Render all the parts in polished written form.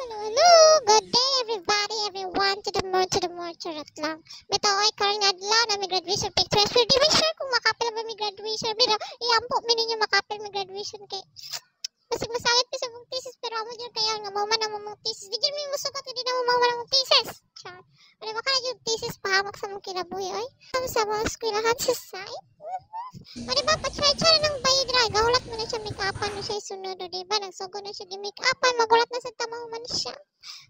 Hello, good day everybody, everyone, to the more, charot lang. Bitaw ay karon nga adlaw na may graduation pictures. Pero di ba sure kung makapil ba may graduation? Pero iampo mi ninyo makapil may graduation kay basig masayat pa sa mong thesis pero amo dyan kaya nga mauman ang mong thesis. Di dyan may musukat, hindi na mauman ang mong thesis. Char. Ano ba ka yung thesis pahamak sa mong kinabuhi, oy? Sa mga eskwelahan sa site? O diba, pa-try-try ng bayidra. Gahulat mo na siya, make-upan na siya sunod. O diba, nagsugo na siya, di-make-upan. Magulat na sa tamaw man siya.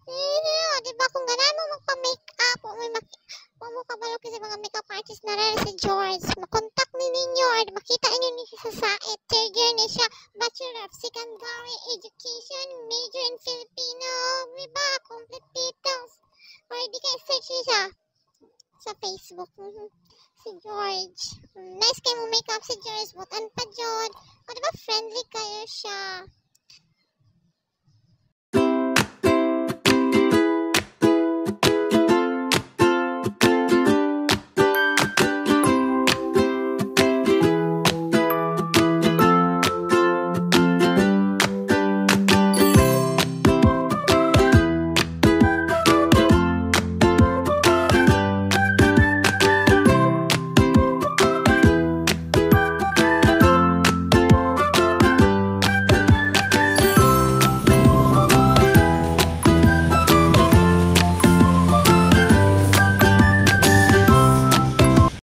O diba, kung ganaan mo magpa-make-up, o mo kabalo kasi mga make-up artist na rin si George. Makontak ni ninyo, or makita inyo niya siya sa site. Third year na siya, Bachelor of Secondary Education, major in Filipino. Diba, complete details. Or di kayo search siya sa Facebook. Si George. Nice kayo mo make up si George. Butan pa, Jod. O, diba, friendly kayo siya.